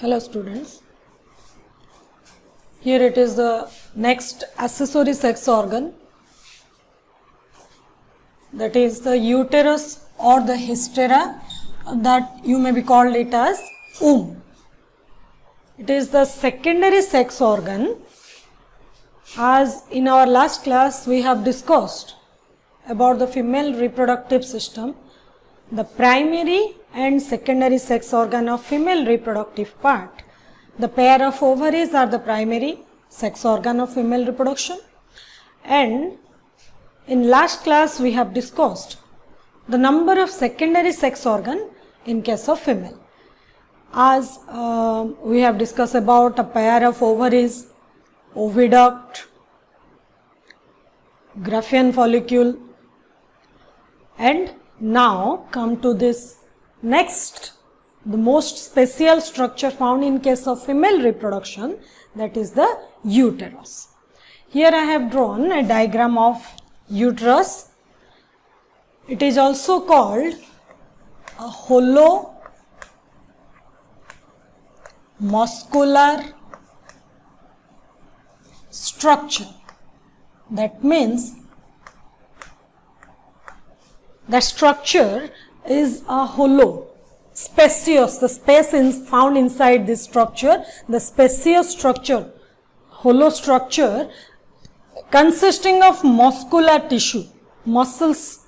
Hello students, here it is the next accessory sex organ, that is the uterus or the hystera, that you may be called it as womb. It is the secondary sex organ. As in our last class we have discussed about the female reproductive system, the primary and secondary sex organ of female reproductive part. The pair of ovaries are the primary sex organ of female reproduction, and in last class we have discussed the number of secondary sex organ in case of female. As we have discussed about a pair of ovaries, oviduct, Graafian follicle, and now come to this next, the most special structure found in case of female reproduction, that is the uterus. Here I have drawn a diagram of uterus. It is also called a hollow muscular structure. That means the structure is a hollow, spacious, the space is found inside this structure, the spacious structure, hollow structure consisting of muscular tissue, muscles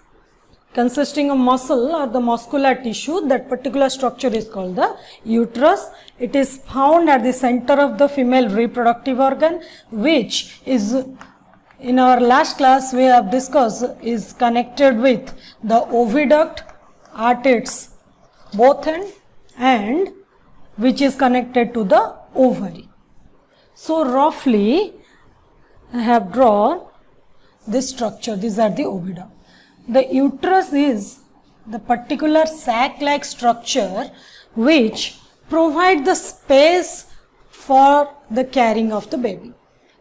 consisting of muscle or the muscular tissue. That particular structure is called the uterus. It is found at the center of the female reproductive organ, which is, in our last class we have discussed, is connected with the oviduct at its both end and which is connected to the ovary. So roughly I have drawn this structure. These are the oviduct. The uterus is the particular sac-like structure which provide the space for the carrying of the baby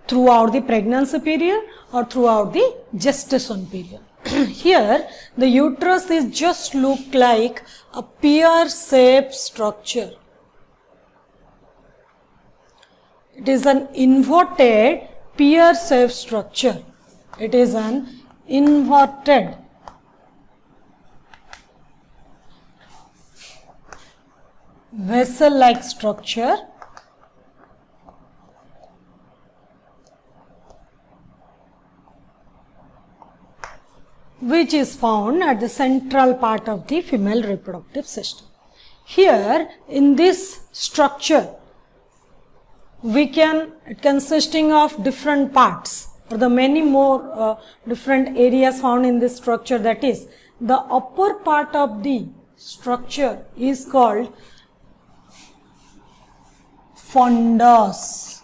throughout the pregnancy period or throughout the gestation period. Here the uterus is just look like a pear-shaped structure. It is an inverted pear-shaped structure. It is an inverted vessel-like structure which is found at the central part of the female reproductive system. Here in this structure it consisting of different parts or the many more different areas found in this structure. That is, the upper part of the structure is called fundus.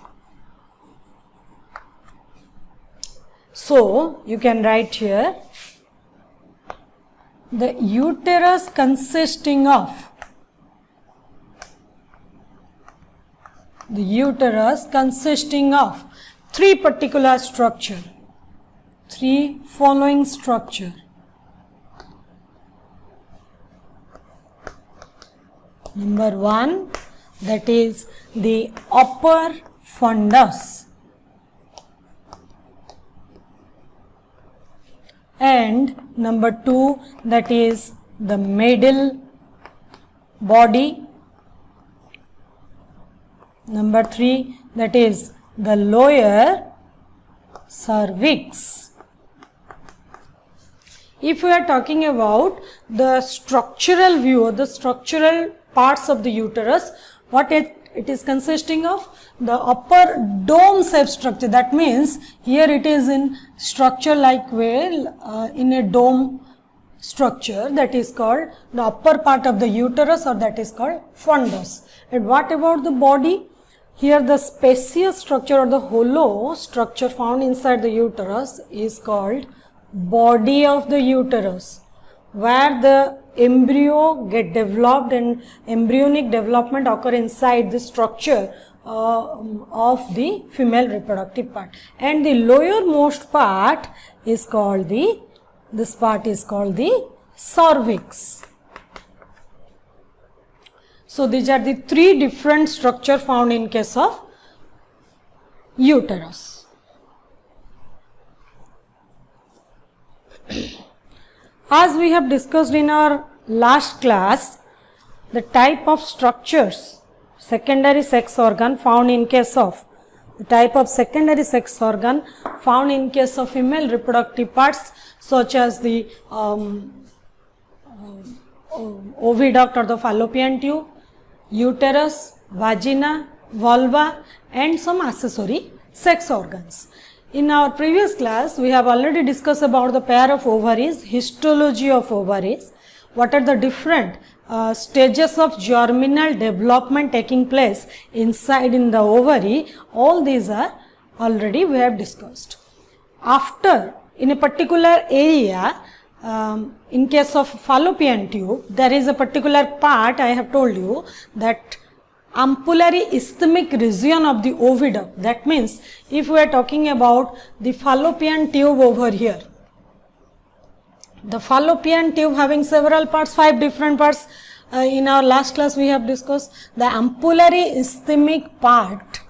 So you can write here the uterus consisting of three particular structure, three following structure. Number one, that is the upper fundus, and number two, that is the middle body. Number three, that is the lower cervix. If we are talking about the structural view or the structural parts of the uterus, what it is consisting of? The upper dome shaped structure. That means here it is in structure like way, in a dome structure, that is called the upper part of the uterus, or that is called fundus. And what about the body? Here the spacious structure or the hollow structure found inside the uterus is called body of the uterus, where the embryo get developed and embryonic development occur inside the structure of the female reproductive part. And the lowermost part is called the cervix. So these are the three different structure found in case of uterus. As we have discussed in our last class, the type of structures, secondary sex organ found in case of, the type of secondary sex organ found in case of female reproductive parts such as the oviduct or the fallopian tube, uterus, vagina, vulva and some accessory sex organs. In our previous class, we have already discussed about the pair of ovaries, histology of ovaries, what are the different stages of germinal development taking place inside in the ovary. All these are already we have discussed. After, in a particular area, in case of fallopian tube, there is a particular part I have told you that ampullary isthmic region of the oviduct. That means if we are talking about the fallopian tube over here, the fallopian tube having several parts, 5 different parts, in our last class we have discussed. The ampullary isthmic part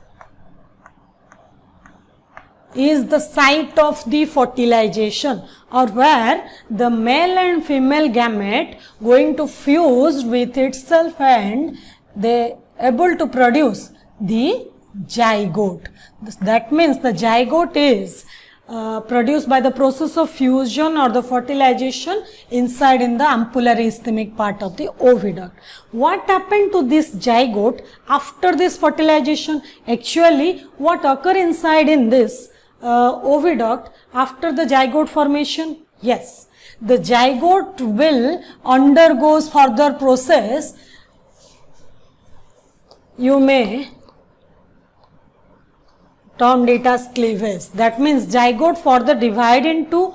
is the site of the fertilization, or where the male and female gamete going to fuse with itself and they able to produce the zygote. That means the zygote is produced by the process of fusion or the fertilization inside in the ampullary isthmic part of the oviduct. What happened to this zygote after this fertilization? Actually, what occur inside in this oviduct after the zygote formation? Yes, the zygote will undergoes further process. You may term it as cleavage. That means zygote further divide into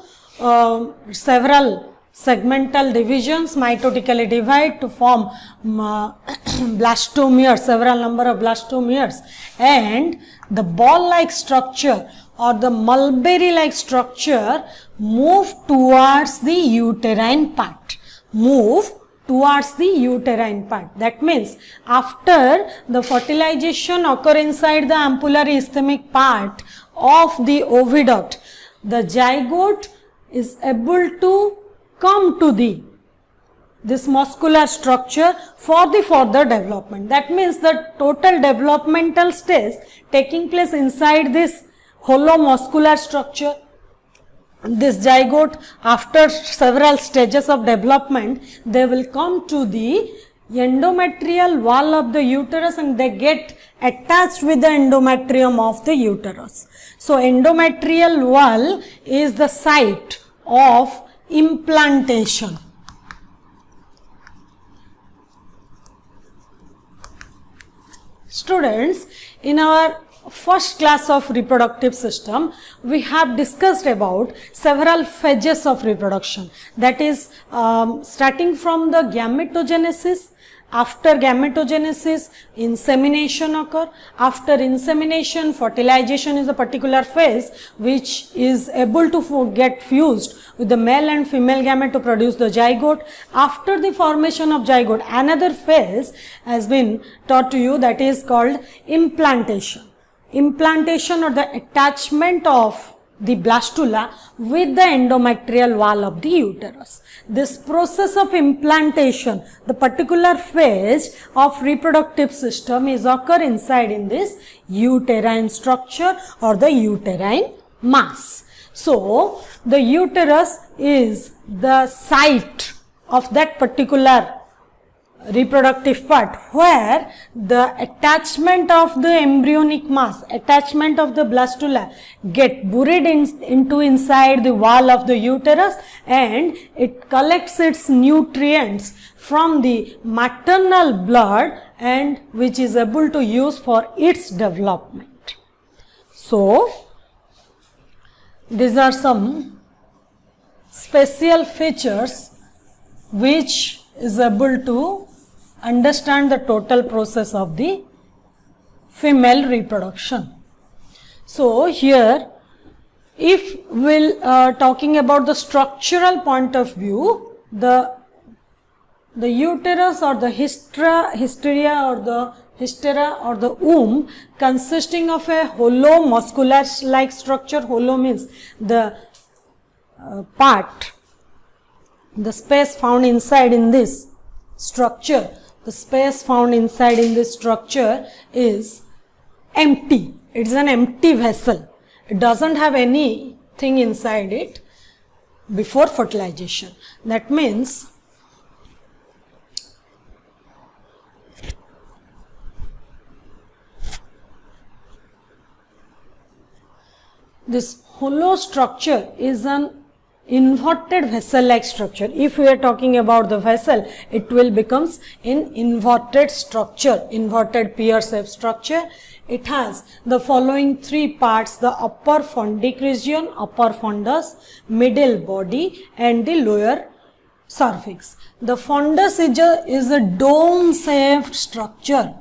several segmental divisions, mitotically divide to form blastomeres, several number of blastomeres, and the ball-like structure or the mulberry-like structure move towards the uterine part. That means after the fertilization occur inside the ampullary isthmic part of the oviduct, the zygote is able to come to this muscular structure for the further development. That means the total developmental stage taking place inside this hollow muscular structure. This zygote, after several stages of development, they will come to the endometrial wall of the uterus and they get attached with the endometrium of the uterus. So endometrial wall is the site of implantation. Students, in our first class of reproductive system, we have discussed about several phases of reproduction. That is, starting from the gametogenesis. After gametogenesis, insemination occur. After insemination, fertilization is a particular phase which is able to get fused with the male and female gamete to produce the zygote. After the formation of zygote, another phase has been taught to you, that is called implantation. Implantation or the attachment of the blastula with the endometrial wall of the uterus. This process of implantation, the particular phase of reproductive system is occur inside in this uterine structure or the uterine mass. So, the uterus is the site of that particular reproductive part where the attachment of the embryonic mass, attachment of the blastula get buried into inside the wall of the uterus and it collects its nutrients from the maternal blood and which is able to use for its development. So, these are some special features which is able to understand the total process of the female reproduction. So, here if we'll talking about the structural point of view, the the uterus or the hysteria or the hystera or the womb consisting of a hollow muscular like structure. Hollow means the part, the space found inside in this structure, the space found inside in this structure is empty. It is an empty vessel. It doesn't have anything inside it before fertilization. That means this hollow structure is an inverted vessel like structure. If we are talking about the vessel, it will becomes an inverted structure, inverted pear-shaped structure. It has the following three parts: the upper fundic region, upper fundus, middle body and the lower cervix. The fundus is a dome-shaped structure.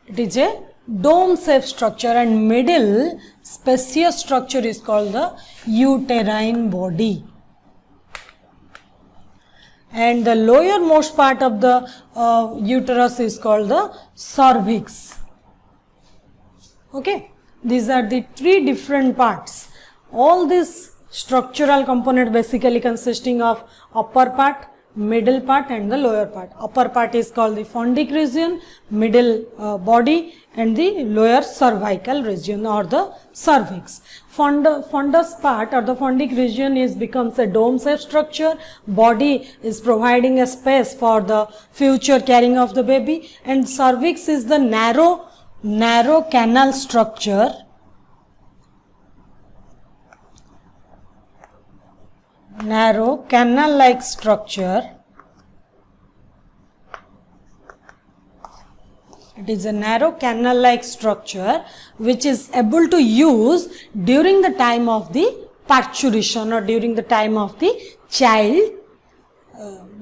It is a dome-shaped structure, and middle spacious structure is called the uterine body. And the lowermost part of the uterus is called the cervix. Okay, these are the three different parts. All these structural component basically consisting of upper part, middle part and the lower part. Upper part is called the fundic region, middle body and the lower cervical region or the cervix. Fundus part or the fundic region becomes a dome-shaped structure. Body is providing a space for the future carrying of the baby, and cervix is the narrow canal structure. Narrow canal-like structure. It is a narrow canal-like structure which is able to use during the time of the parturition or during the time of the child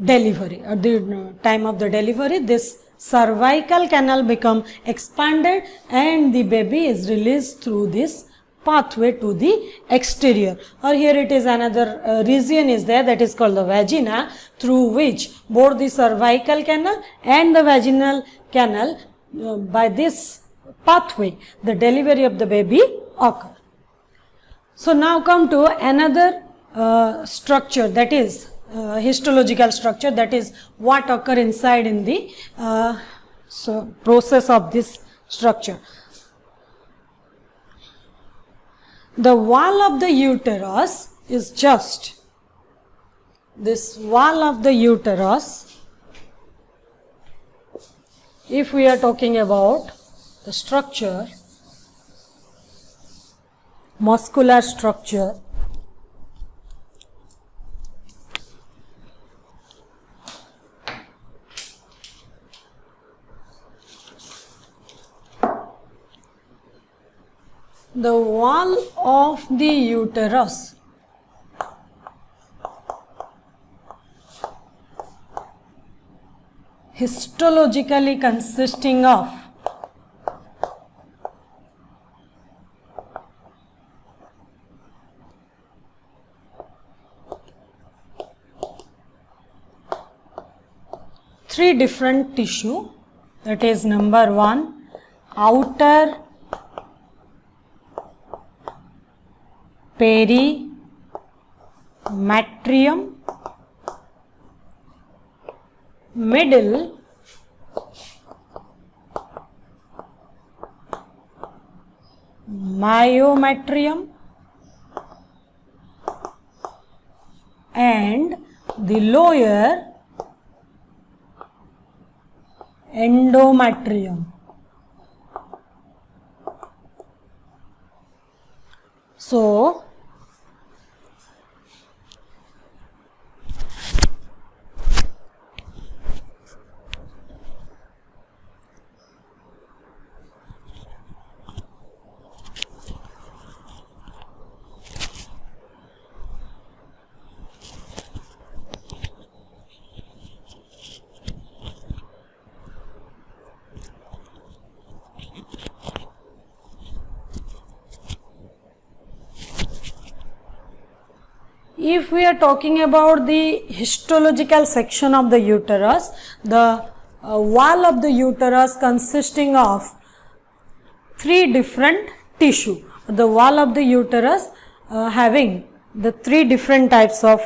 delivery or the time of the delivery. This cervical canal become expanded and the baby is released through this pathway to the exterior. Or here it is another region is there, that is called the vagina, through which both the cervical canal and the vaginal canal by this pathway the delivery of the baby occur. So now come to another structure, that is histological structure, that is what occur inside in the process of this structure. The wall of the uterus is just this wall of the uterus. If we are talking about the structure, muscular structure, the wall of the uterus histologically consisting of three different tissue, that is number one, outer perimetrium, middle myometrium and the lower endometrium. So if we are talking about the histological section of the uterus, the wall of the uterus consisting of three different tissue. The wall of the uterus having the three different types of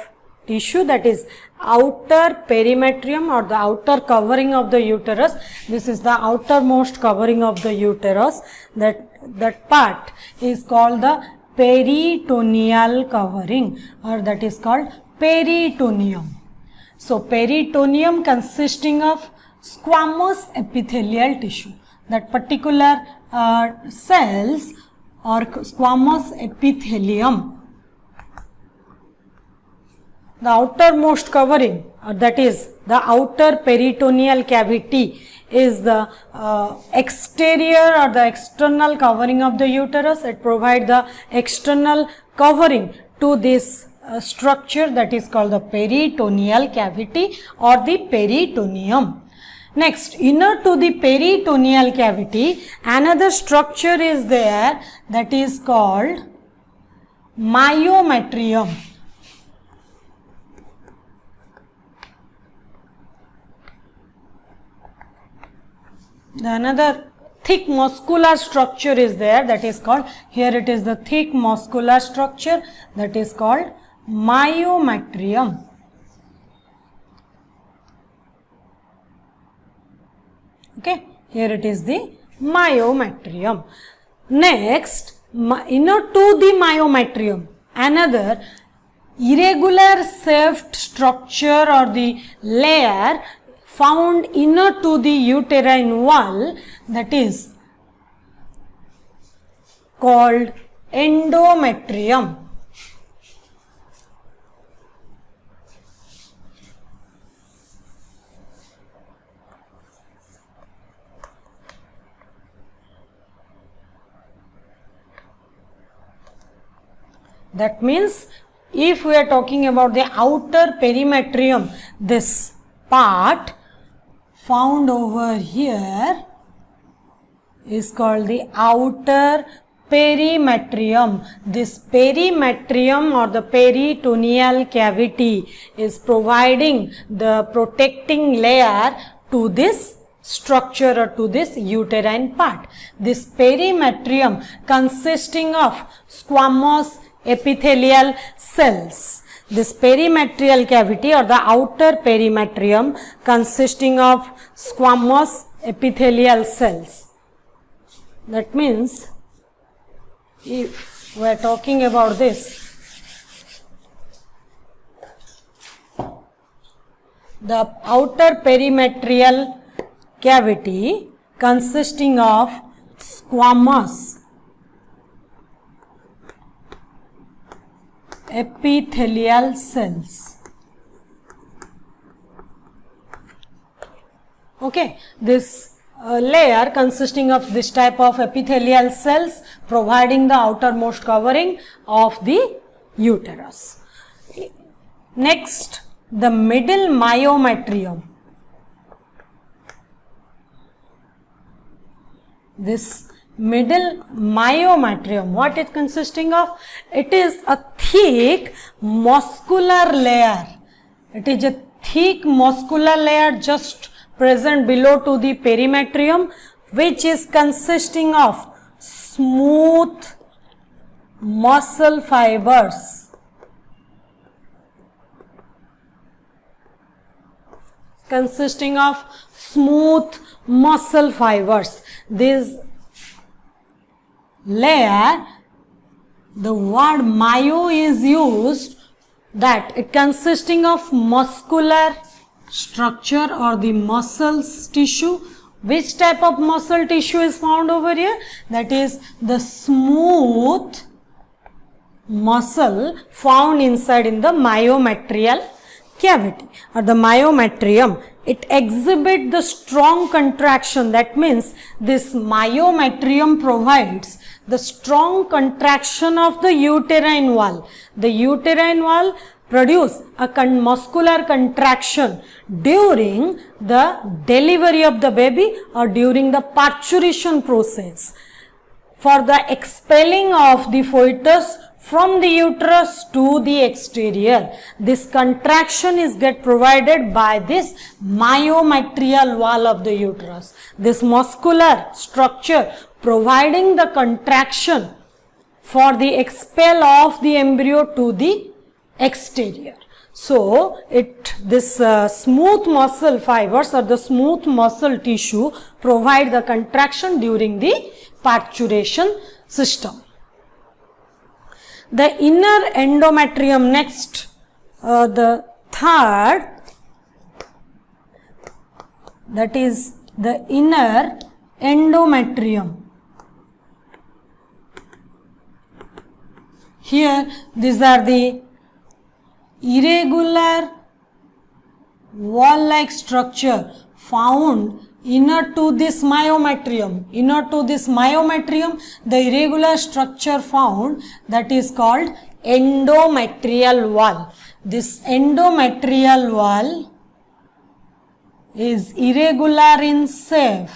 tissue, that is outer perimetrium or the outer covering of the uterus. This is the outermost covering of the uterus. That part is called the peritoneal covering, or that is called peritoneum. So peritoneum consisting of squamous epithelial tissue. That particular cells or squamous epithelium, the outermost covering, that is the outer peritoneal cavity, is the exterior or the external covering of the uterus. It provides the external covering to this structure, that is called the peritoneal cavity or the peritoneum. Next, inner to the peritoneal cavity, another structure is there, that is called myometrium. Another thick muscular structure is there, that is called, here it is the thick muscular structure, that is called myometrium. Okay, here it is the myometrium. Next, inner to the myometrium, another irregular shaped structure or the layer found inner to the uterine wall, that is called endometrium. That means, if we are talking about the outer perimetrium, this part found over here is called the outer perimetrium. This perimetrium or the peritoneal cavity is providing the protecting layer to this structure or to this uterine part. This perimetrium consisting of squamous epithelial cells. This perimetrial cavity or the outer perimetrium consisting of squamous epithelial cells. That means, if we are talking about this, the outer perimetrial cavity consisting of squamous epithelial cells. Okay, this layer consisting of this type of epithelial cells providing the outermost covering of the uterus. Next, the middle myometrium. This middle myometrium, what it consisting of? It is a thick muscular layer. It is a thick muscular layer just present below to the perimetrium, which is consisting of smooth muscle fibers. Consisting of smooth muscle fibers. This layer, the word myo is used, that it consisting of muscular structure or the muscles tissue. Which type of muscle tissue is found over here? That is the smooth muscle found inside in the myometrial cavity or the myometrium. It exhibits the strong contraction. That means this myometrium provides the strong contraction of the uterine wall. The uterine wall produce a muscular contraction during the delivery of the baby or during the parturition process for the expelling of the fetus from the uterus to the exterior. This contraction is get provided by this myometrial wall of the uterus. This muscular structure providing the contraction for the expel of the embryo to the exterior. So, this smooth muscle fibers or the smooth muscle tissue provide the contraction during the parturition system. The inner endometrium next, the third, that is the inner endometrium. Here these are the irregular wall-like structure found inner to this myometrium. Inner to this myometrium, the irregular structure found, that is called endometrial wall. This endometrial wall is irregular in shape.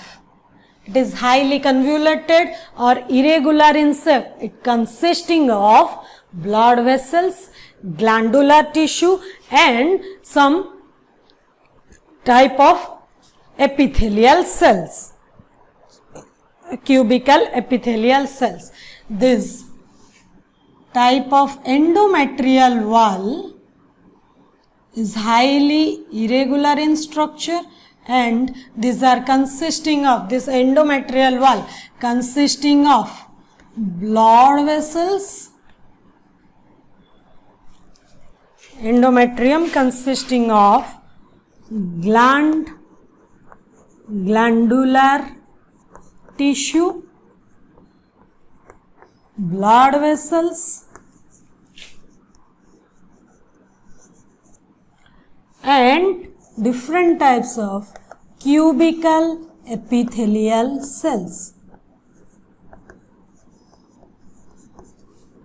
It is highly convoluted or irregular in shape. It consisting of blood vessels, glandular tissue and some type of epithelial cells, cubical epithelial cells. This type of endometrial wall is highly irregular in structure, and these are consisting of this endometrial wall consisting of blood vessels, endometrium consisting of glandular tissue, blood vessels and different types of cubical epithelial cells.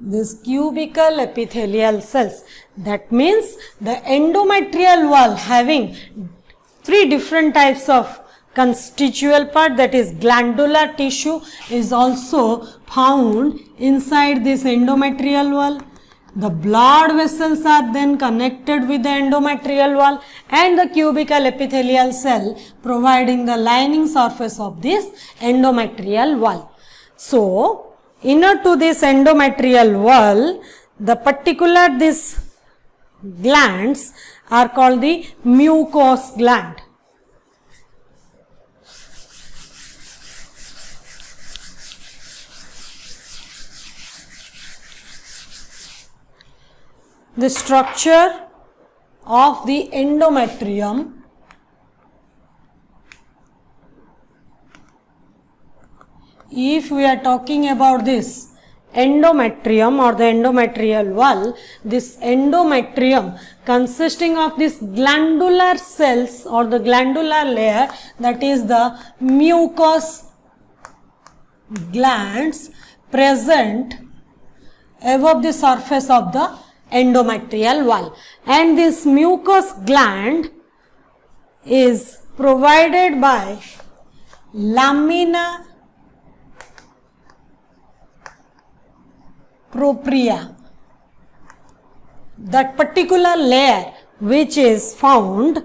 This cubical epithelial cells, that means the endometrial wall having three different types of constituent part, that is glandular tissue is also found inside this endometrial wall. The blood vessels are then connected with the endometrial wall and the cubical epithelial cell providing the lining surface of this endometrial wall. So, inner to this endometrial wall, the particular these glands are called the mucous gland. The structure of the endometrium if we are talking about this endometrium or the endometrial wall, this endometrium consisting of this glandular cells or the glandular layer, that is the mucous glands present above the surface of the endometrial wall, and this mucous gland is provided by lamina propria. That particular layer which is found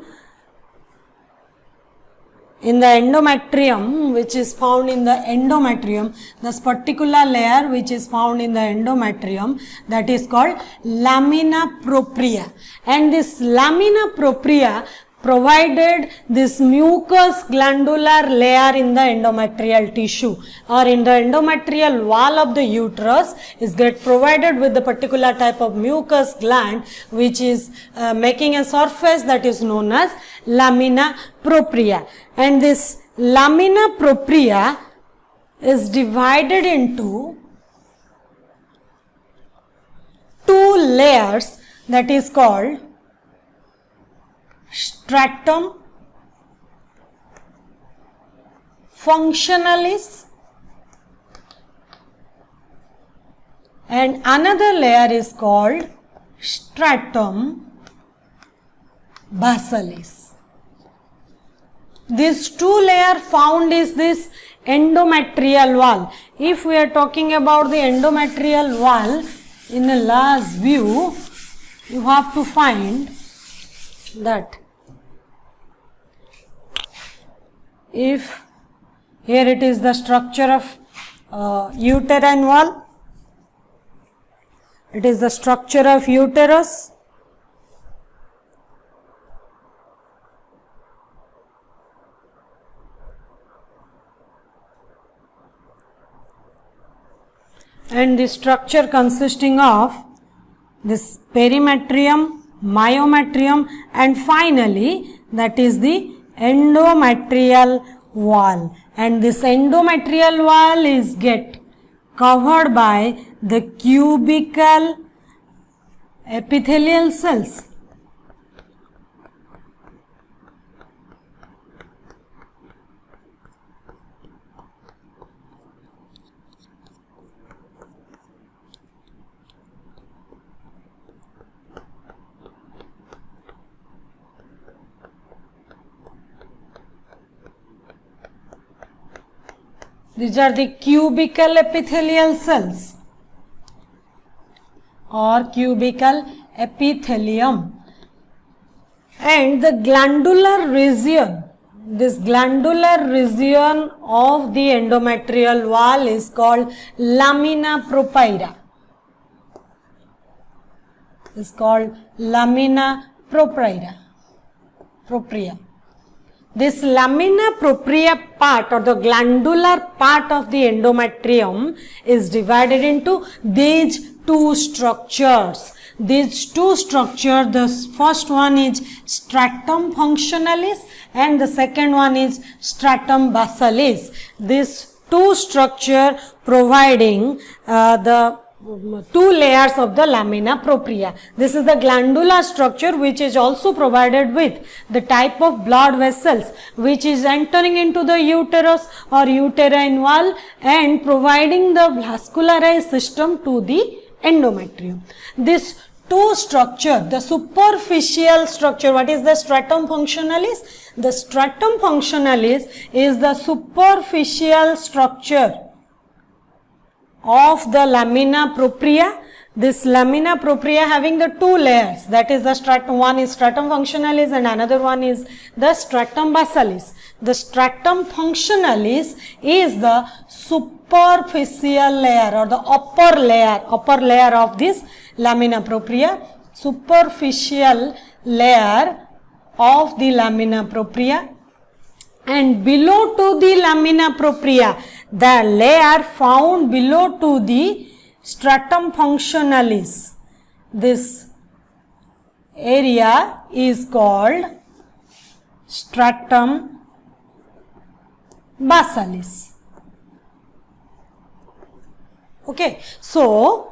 in the endometrium, this particular layer which is found in the endometrium, that is called lamina propria, and this lamina propria provided this mucous glandular layer in the endometrial tissue or in the endometrial wall of the uterus is get provided with the particular type of mucous gland which is making a surface that is known as lamina propria, and this lamina propria is divided into two layers, that is called stratum functionalis and another layer is called stratum basalis. These two layers found is this endometrial wall. If we are talking about the endometrial wall, in a large view, you have to find that if here it is the structure of uterine wall, it is the structure of uterus, and the structure consisting of this perimetrium, myometrium, and finally that is the endometrial wall, and this endometrial wall is get covered by the cubical epithelial cells. These are the cubical epithelial cells or cubical epithelium, and the glandular region, this glandular region of the endometrial wall is called lamina propria. Is called lamina propria. This lamina propria part or the glandular part of the endometrium is divided into these two structures. These two structures, the first one is stratum functionalis and the second one is stratum basalis. These two structures providing the two layers of the lamina propria. This is the glandular structure which is also provided with the type of blood vessels which is entering into the uterus or uterine wall and providing the vascularized system to the endometrium. This two structure, the superficial structure, what is the stratum functionalis? The stratum functionalis is the superficial structure of the lamina propria. This lamina propria having the two layers, that is the stratum, one is stratum functionalis and another one is the stratum basalis. The stratum functionalis is the superficial layer or the upper layer of this lamina propria, superficial layer of the lamina propria, and below to the lamina propria, the layer found below to the stratum functionalis, this area is called stratum basalis. Okay, so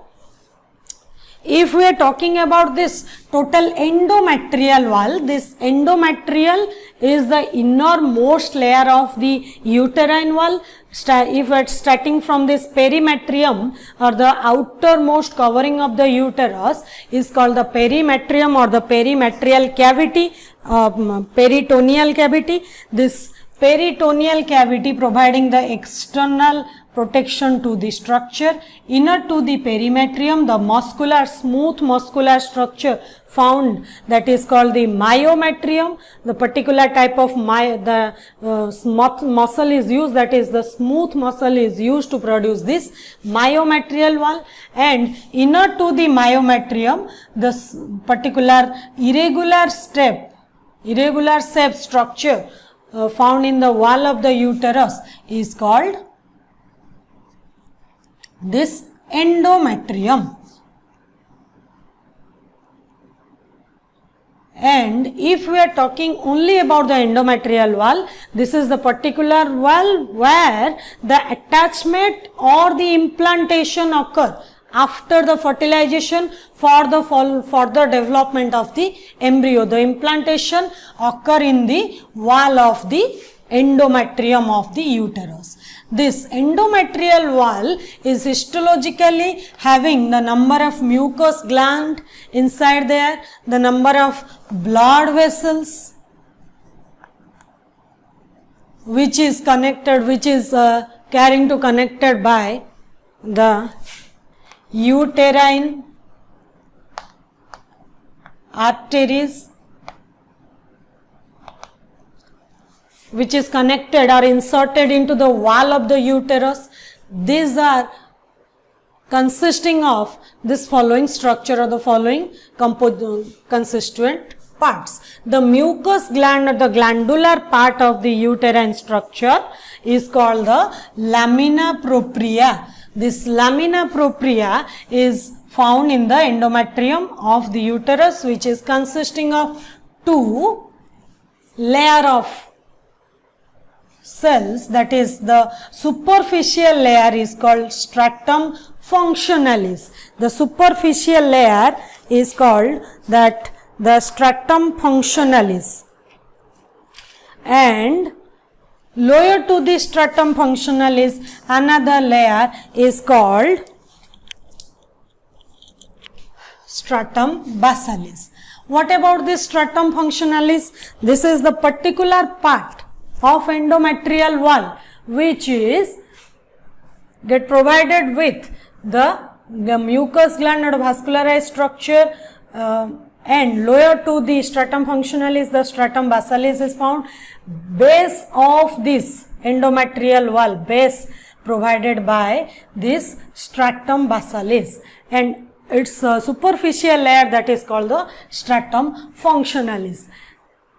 if we are talking about this total endometrial wall, this endometrial is the innermost layer of the uterine wall. If we are starting from this perimetrium or the outermost covering of the uterus is called the perimetrium or the perimetrial cavity, peritoneal cavity. This peritoneal cavity providing the external protection to the structure. Inner to the perimetrium, the muscular, smooth muscular structure found, that is called the myometrium. The particular type of muscle is used, that is the smooth muscle is used to produce this myometrial wall. And inner to the myometrium, this particular irregular shape structure found in the wall of the uterus is called this endometrium. And if we are talking only about the endometrial wall, this is the particular wall where the attachment or the implantation occur after the fertilization for the further development of the embryo. The implantation occur in the wall of the endometrium of the uterus. This endometrial wall is histologically having the number of mucous gland inside there, the number of blood vessels which is connected, connected by the uterine arteries which is connected or inserted into the wall of the uterus. These are consisting of this following structure or the following constituent parts. The mucous gland or the glandular part of the uterine structure is called the lamina propria. This lamina propria is found in the endometrium of the uterus, which is consisting of two layer of cells, that is the superficial layer is called stratum functionalis. The superficial layer is called that the stratum functionalis, and lower to the stratum functionalis another layer is called stratum basalis. What about this stratum functionalis? This is the particular part of endometrial wall which is get provided with the mucous gland or vascularized structure, and lower to the stratum functionalis the stratum basalis is found. Base of this endometrial wall, base provided by this stratum basalis, and its superficial layer that is called the stratum functionalis.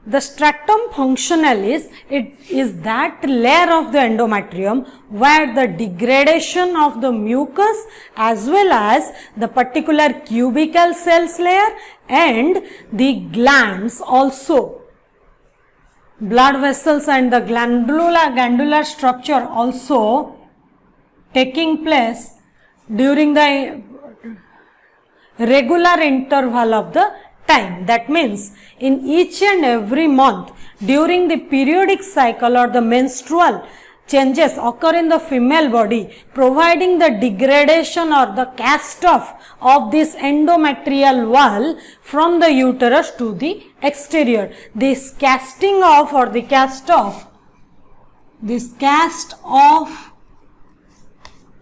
The stratum functionalis, it is that layer of the endometrium where the degradation of the mucus as well as the particular cubical cells layer and the glands also, blood vessels and the glandular structure also taking place during the regular interval of the time. That means in each and every month during the periodic cycle or the menstrual changes occur in the female body, providing the degradation or the cast off of this endometrial wall from the uterus to the exterior. This casting off or the cast off, this cast off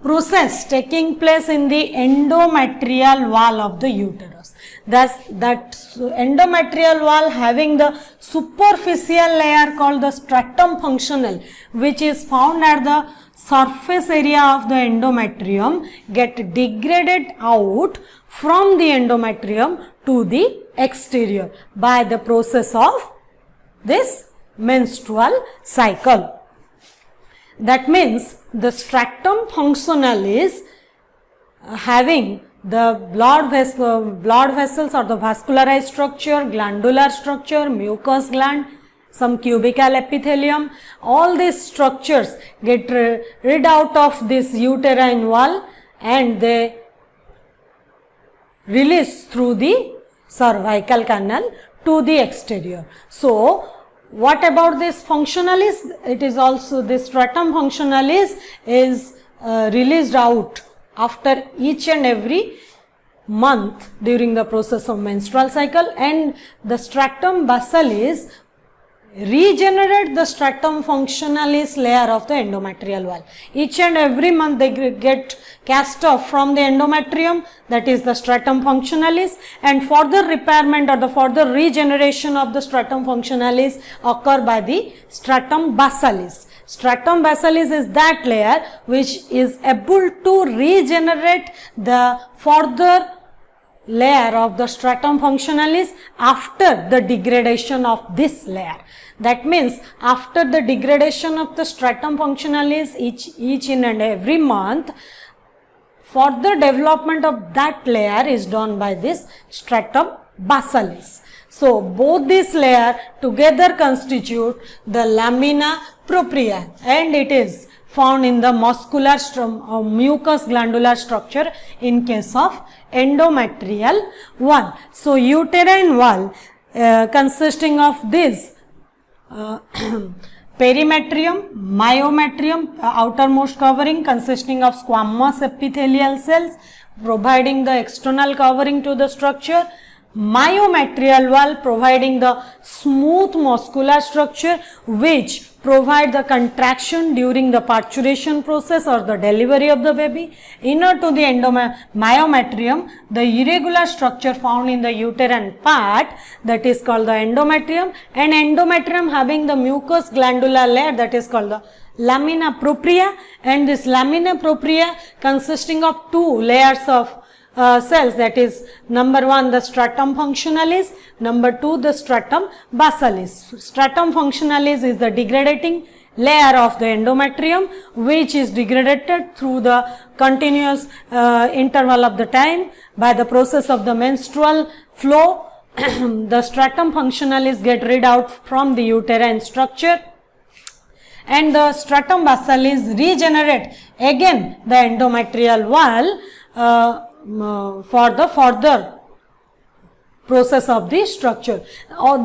process taking place in the endometrial wall of the uterus. Thus, that endometrial wall having the superficial layer called the stratum functional, which is found at the surface area of the endometrium, get degraded out from the endometrium to the exterior by the process of this menstrual cycle. That means the stratum functionalis having the blood vessels or the vascularized structure, glandular structure, mucous gland, some cubical epithelium, all these structures get rid out of this uterine wall and they release through the cervical canal to the exterior. So, what about this functionalis? It is also, this stratum functionalis is released out after each and every month during the process of menstrual cycle, and the stratum basalis regenerate the stratum functionalis layer of the endometrial wall. Each and every month they get cast off from the endometrium, that is the stratum functionalis, and further repairment or the further regeneration of the stratum functionalis occur by the stratum basalis. Stratum basalis is that layer which is able to regenerate the further layer of the stratum functionalis after the degradation of this layer. That means after the degradation of the stratum functionalis each and every month, further development of that layer is done by this stratum basalis. So, both these layers together constitute the lamina propria, and it is found in the muscular mucous glandular structure in case of endometrial wall. So, uterine wall consisting of this perimetrium, myometrium, outermost covering consisting of squamous epithelial cells providing the external covering to the structure, myomaterial wall providing the smooth muscular structure which provide the contraction during the parturition process or the delivery of the baby. Inner to the myometrium, the irregular structure found in the uterine part, that is called the endometrium, and endometrium having the mucous glandular layer, that is called the lamina propria, and this lamina propria consisting of two layers of cells, that is number 1 the stratum functionalis, number 2 the stratum basalis. Stratum functionalis is the degrading layer of the endometrium which is degraded through the continuous interval of the time by the process of the menstrual flow. The stratum functionalis get rid out from the uterine structure, and the stratum basalis regenerate again the endometrial wall for the further process of the structure.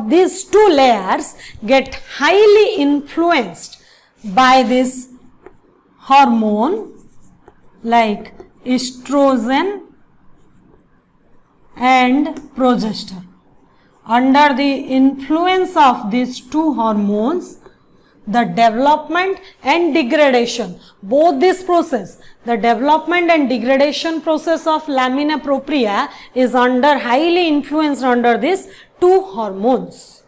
These two layers get highly influenced by this hormone like estrogen and progesterone. Under the influence of these two hormones, the development and degradation, both this process, the development and degradation process of lamina propria is highly influenced under these two hormones.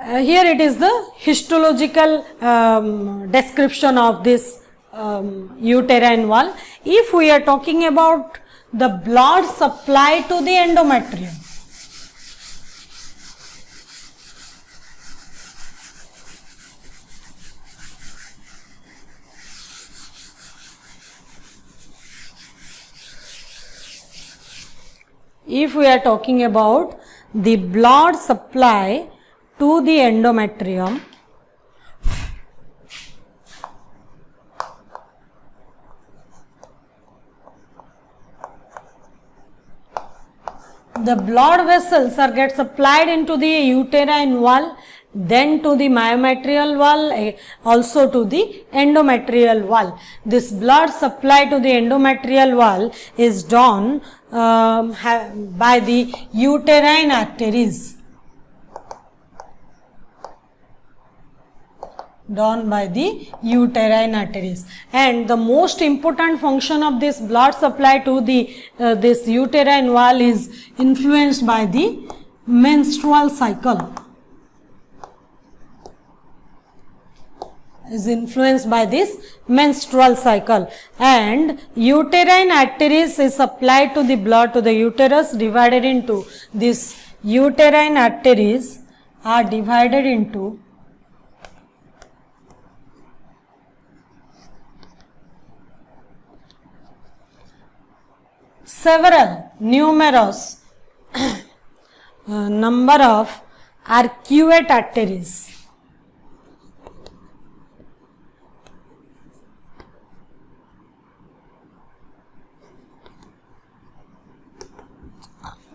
Here it is the histological description of this uterine wall. If we are talking about the blood supply to the endometrium, if we are talking about the blood supply to the endometrium, the blood vessels are get supplied into the uterine wall, then to the myometrial wall, also to the endometrial wall. This blood supply to the endometrial wall is done by the uterine arteries. And the most important function of this blood supply to the this uterine wall is influenced by the menstrual cycle. And uterine arteries is supplied to the blood to the uterus, divided into this uterine arteries are divided into several numerous number of arcuate arteries.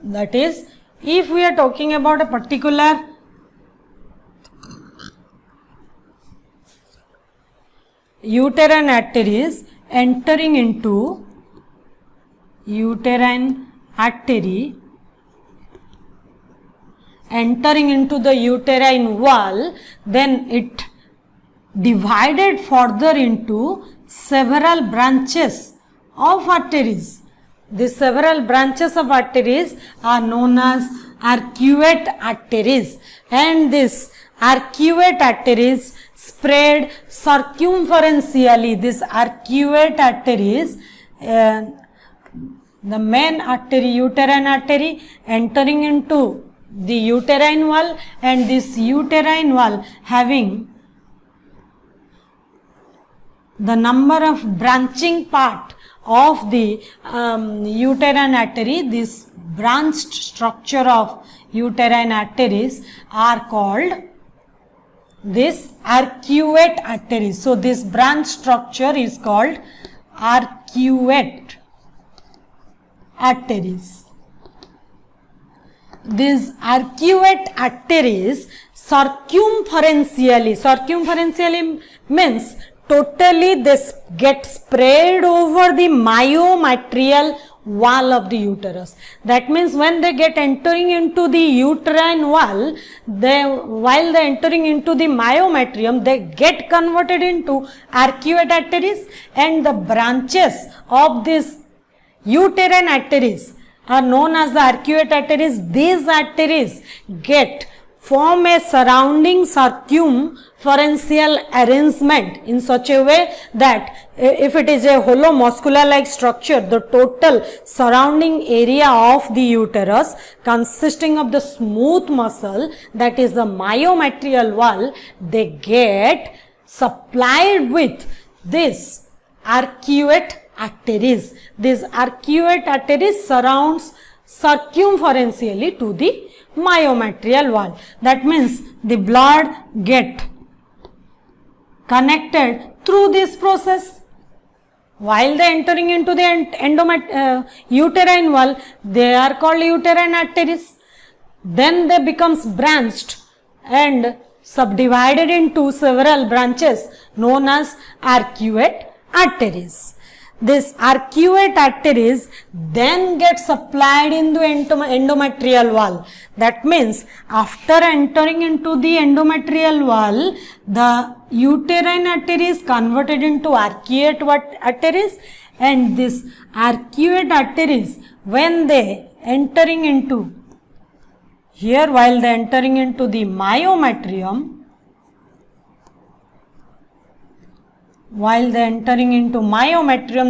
That is, if we are talking about a particular uterine arteries entering into uterine artery, entering into the uterine wall, then it divided further into several branches of arteries. These several branches of arteries are known as arcuate arteries, and these arcuate arteries spread circumferentially. These arcuate arteries, the main artery, uterine artery, entering into the uterine wall, and this uterine wall having the number of branching part of the uterine artery. This branched structure of uterine arteries are called this arcuate arteries. So this branch structure is called arcuate arteries. These arcuate arteries circumferentially means totally this get spread over the myometrial wall of the uterus. That means when they get entering into the uterine wall, while they entering into the myometrium, they get converted into arcuate arteries, and the branches of this uterine arteries are known as the arcuate arteries. These arteries form a surrounding circumferential arrangement in such a way that if it is a hollow muscular like structure, the total surrounding area of the uterus consisting of the smooth muscle, that is the myometrial wall, they get supplied with this arcuate arteries. These arcuate arteries surrounds circumferentially to the myometrial wall. That means the blood get connected through this process. While they entering into the uterine wall, they are called uterine arteries. Then they becomes branched and subdivided into several branches known as arcuate arteries. This arcuate arteries then get supplied into endometrial wall. That means after entering into the endometrial wall, the uterine artery is converted into arcuate arteries, and this arcuate arteries, when they entering into here, while they entering into the myometrium,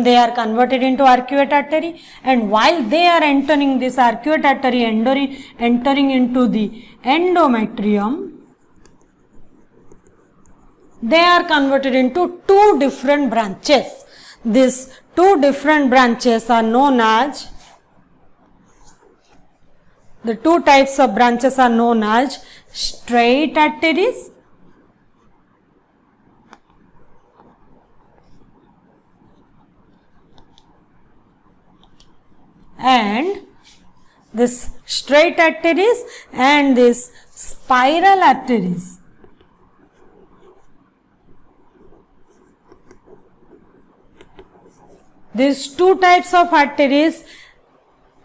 they are converted into arcuate artery, and while they are entering this arcuate artery, entering into the endometrium, they are converted into two different branches. These two different branches are known as, the two types of branches are known as straight arteries and this straight arteries and this spiral arteries. These two types of arteries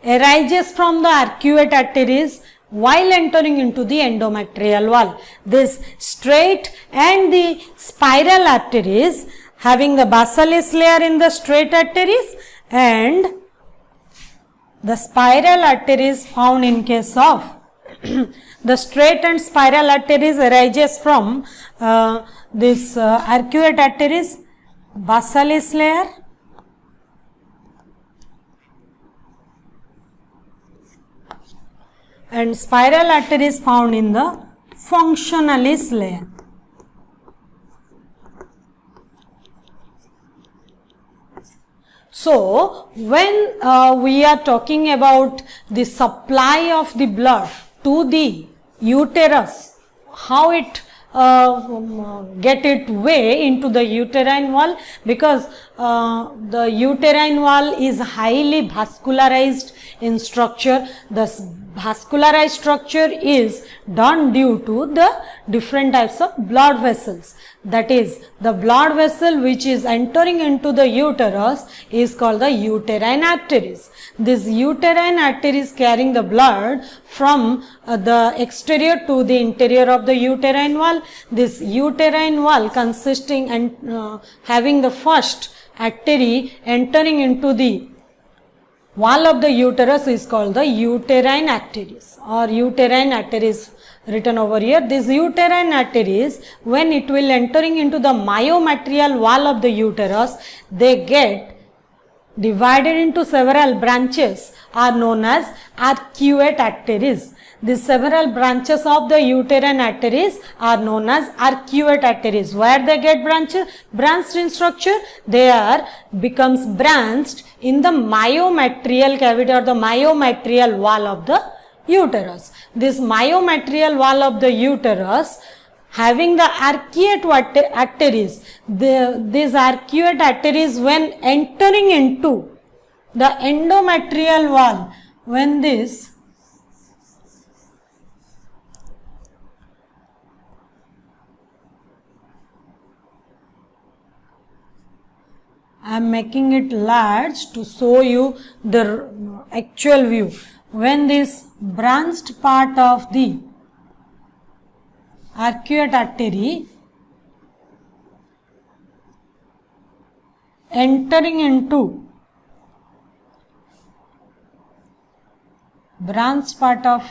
arises from the arcuate arteries while entering into the endometrial wall. This straight and the spiral arteries having the basilis layer in the straight arteries, and the spiral arteries found in case of the straight and spiral arteries arises from this arcuate arteries, basilis layer, and spiral arteries found in the functionalis layer. So, when we are talking about the supply of the blood to the uterus, how it get its way into the uterine wall, because the uterine wall is highly vascularized in structure. The vascularized structure is done due to the different types of blood vessels. That is, the blood vessel which is entering into the uterus is called the uterine arteries. This uterine arteries carrying the blood from the exterior to the interior of the uterine wall. This uterine wall consisting and having the first artery entering into the wall of the uterus is called the uterine arteries, or uterine arteries written over here. These uterine arteries, when it will entering into the myometrial wall of the uterus, they get divided into several branches are known as arcuate arteries. These several branches of the uterine arteries are known as arcuate arteries. Where they get branched in structure, they are becomes branched in the myometrial cavity or the myometrial wall of the uterus. This myometrial wall of the uterus having the arcuate arteries, these arcuate arteries when entering into the endometrial wall, when this I am making it large to show you the actual view. When this branched part of the arcuate artery entering into branched part of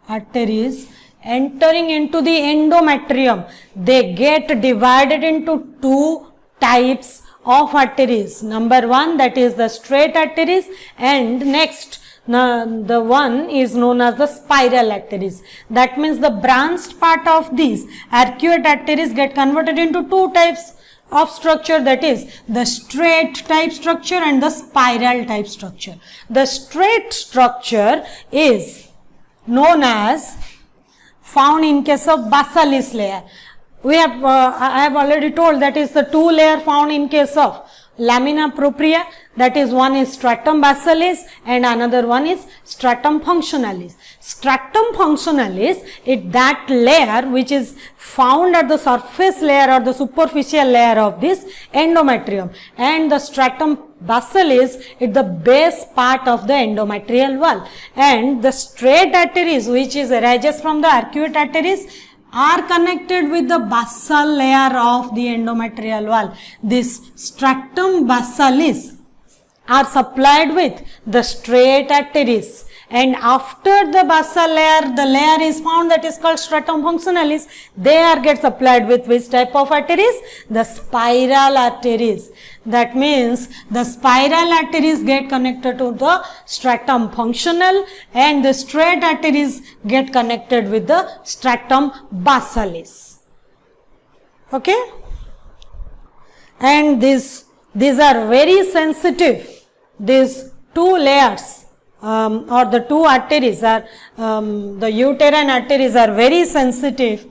arteries entering into the endometrium, they get divided into two types of arteries. Number one, that is the straight arteries, and next the one is known as the spiral arteries. That means the branched part of these arcuate arteries get converted into two types of structure, that is the straight type structure and the spiral type structure. The straight structure is known as found in case of basilis layer. We have I have already told that is the two layer found in case of lamina propria, that is one is stratum basilis and another one is stratum functionalis. Stratum functionalis is that layer which is found at the surface layer or the superficial layer of this endometrium, and the stratum basilis is the base part of the endometrial wall, and the straight arteries which is arises from the arcuate arteries are connected with the basal layer of the endometrial wall. This stratum basilis are supplied with the straight arteries, and after the basal layer, the layer is found that is called stratum functionalis. They are get supplied with which type of arteries? The spiral arteries. That means the spiral arteries get connected to the stratum functional and the straight arteries get connected with the stratum basilis. Okay? And these are very sensitive. These two layers or the two arteries are the uterine arteries are very sensitive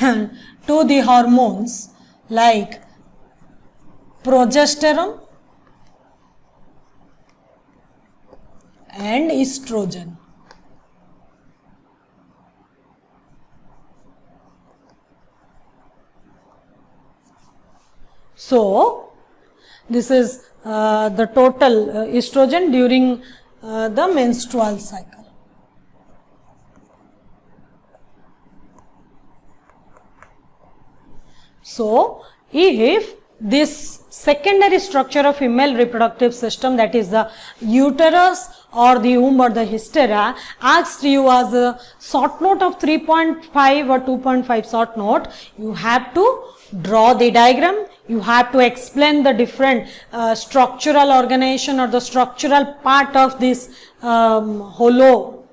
to the hormones like progesterone and estrogen. So this is the total estrogen during the menstrual cycle. So if this secondary structure of female reproductive system, that is the uterus or the womb or the hysteria, asked you as a short note of 3.5 or 2.5 short note, you have to draw the diagram, you have to explain the different structural organization or the structural part of this hollow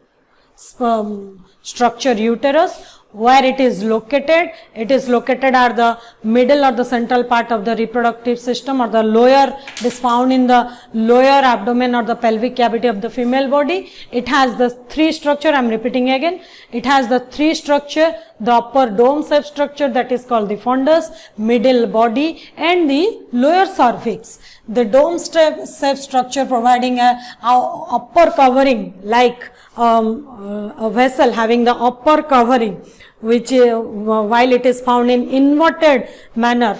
structure uterus. Where it is located at the middle or the central part of the reproductive system, or the lower, it is found in the lower abdomen or the pelvic cavity of the female body. It has the three structure, I am repeating again, it has the three structure, the upper dome shape structure that is called the fundus, middle body and the lower cervix. The dome shape structure providing a upper covering like a vessel having the upper covering, which while it is found in inverted manner,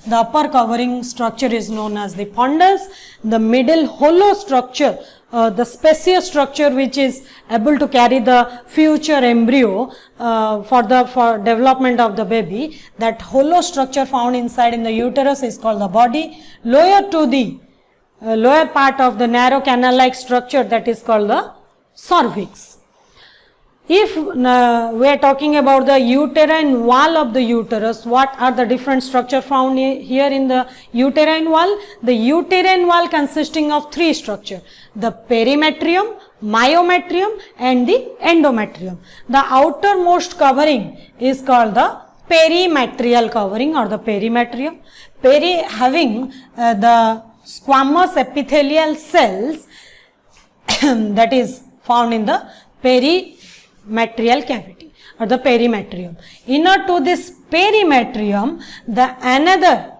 the upper covering structure is known as the fundus. The middle hollow structure, the spacious structure which is able to carry the future embryo for development of the baby, that hollow structure found inside in the uterus is called the body. Lower to the lower part of the narrow canal like structure, that is called the cervix. If we are talking about the uterine wall of the uterus, what are the different structure found here in the uterine wall? The uterine wall consisting of three structure: the perimetrium, myometrium and the endometrium. The outermost covering is called the perimetrial covering or the perimetrium. Having the squamous epithelial cells that is found in the perimetrial cavity or the perimetrium. Inner to this perimetrium, the another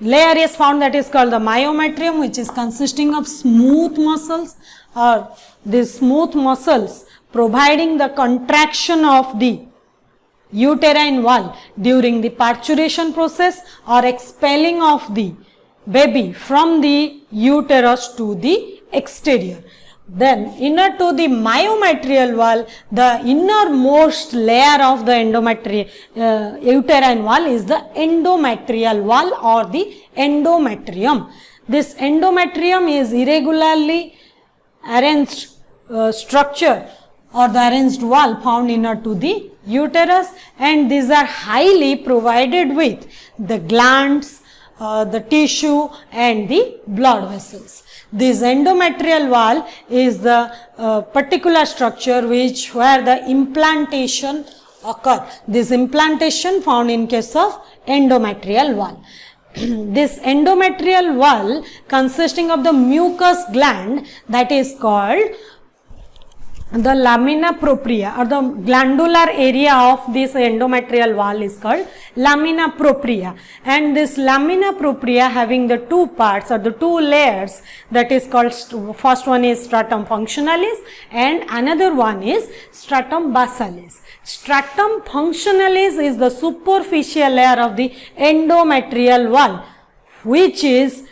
layer is found that is called the myometrium, which is consisting of smooth muscles, or these smooth muscles providing the contraction of the uterine wall during the parturition process or expelling of the baby from the uterus to the exterior. Then inner to the myometrial wall, the innermost layer of the uterine wall is the endometrial wall or the endometrium. This endometrium is irregularly arranged structure or the arranged wall found inner to the uterus, and these are highly provided with the glands, the tissue and the blood vessels. This endometrial wall is the particular structure where the implantation occur. This implantation found in case of endometrial wall. This endometrial wall consisting of the mucous gland that is called the lamina propria, or the glandular area of this endometrial wall is called lamina propria, and this lamina propria having the two parts or the two layers, that is called, first one is stratum functionalis and another one is stratum basalis. Stratum functionalis is the superficial layer of the endometrial wall which is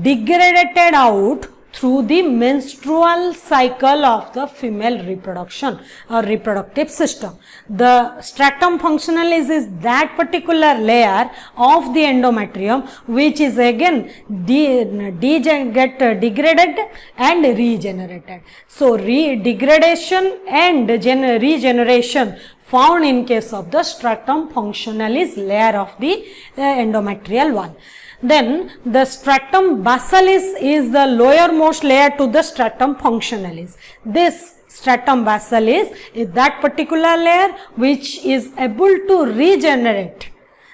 degraded out through the menstrual cycle of the female reproduction or reproductive system. The stratum functionalis is that particular layer of the endometrium which is again get degraded and regenerated. So degradation and regeneration found in case of the stratum functionalis layer of the endometrial wall. Then the stratum basalis is the lowermost layer to the stratum functionalis. This stratum basalis is that particular layer which is able to regenerate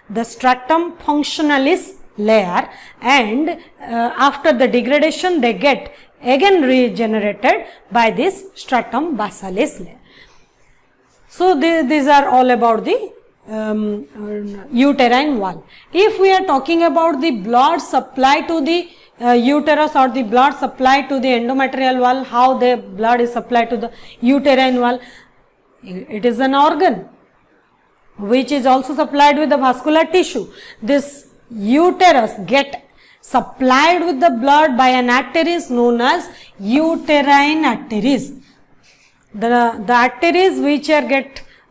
the stratum functionalis layer, and after the degradation they get again regenerated by this stratum basalis layer. So these are all about the uterine wall. If we are talking about the blood supply to the uterus or the blood supply to the endometrial wall, how the blood is supplied to the uterine wall, it is an organ which is also supplied with the vascular tissue. This uterus get supplied with the blood by an arteries known as uterine arteries. The arteries which are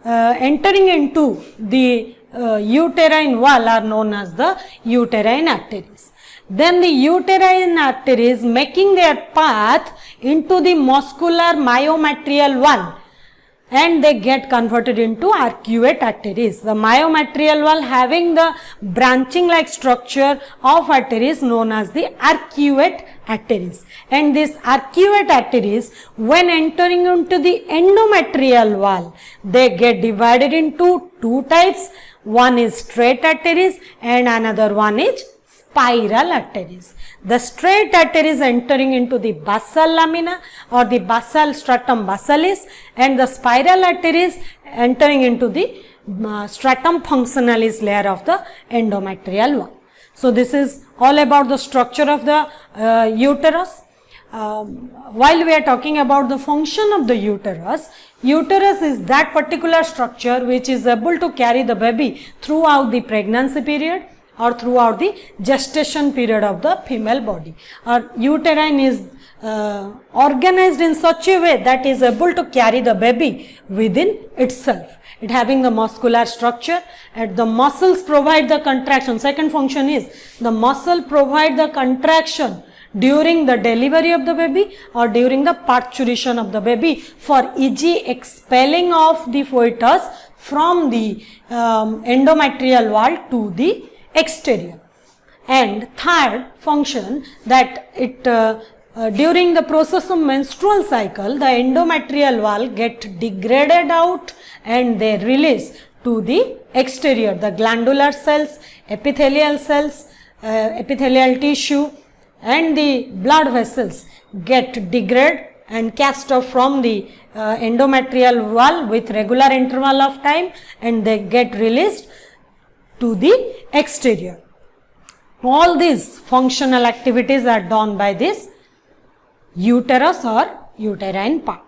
entering into the uterine wall are known as the uterine arteries. Then the uterine arteries making their path into the muscular myometrial wall, and they get converted into arcuate arteries. The myometrial wall having the branching like structure of arteries known as the arcuate arteries, and these arcuate arteries when entering into the endometrial wall they get divided into two types. One is straight arteries and another one is spiral arteries. The straight arteries entering into the basal lamina or the basal stratum basalis, and the spiral arteries entering into the stratum functionalis layer of the endometrial wall. So this is all about the structure of the uterus. While we are talking about the function of the uterus, uterus is that particular structure which is able to carry the baby throughout the pregnancy period or throughout the gestation period of the female body. Uterine is organized in such a way that is able to carry the baby within itself. It having the muscular structure, and the muscles provide the contraction. Second function is the muscle provide the contraction during the delivery of the baby or during the parturition of the baby for easy expelling of the fetus from the endometrial wall to the exterior. And third function, that it during the process of menstrual cycle the endometrial wall get degraded out and they release to the exterior. The glandular cells, epithelial cells, epithelial tissue and the blood vessels get degraded and cast off from the endometrial wall with regular interval of time, and they get released to the exterior. All these functional activities are done by this uterus or uterine part.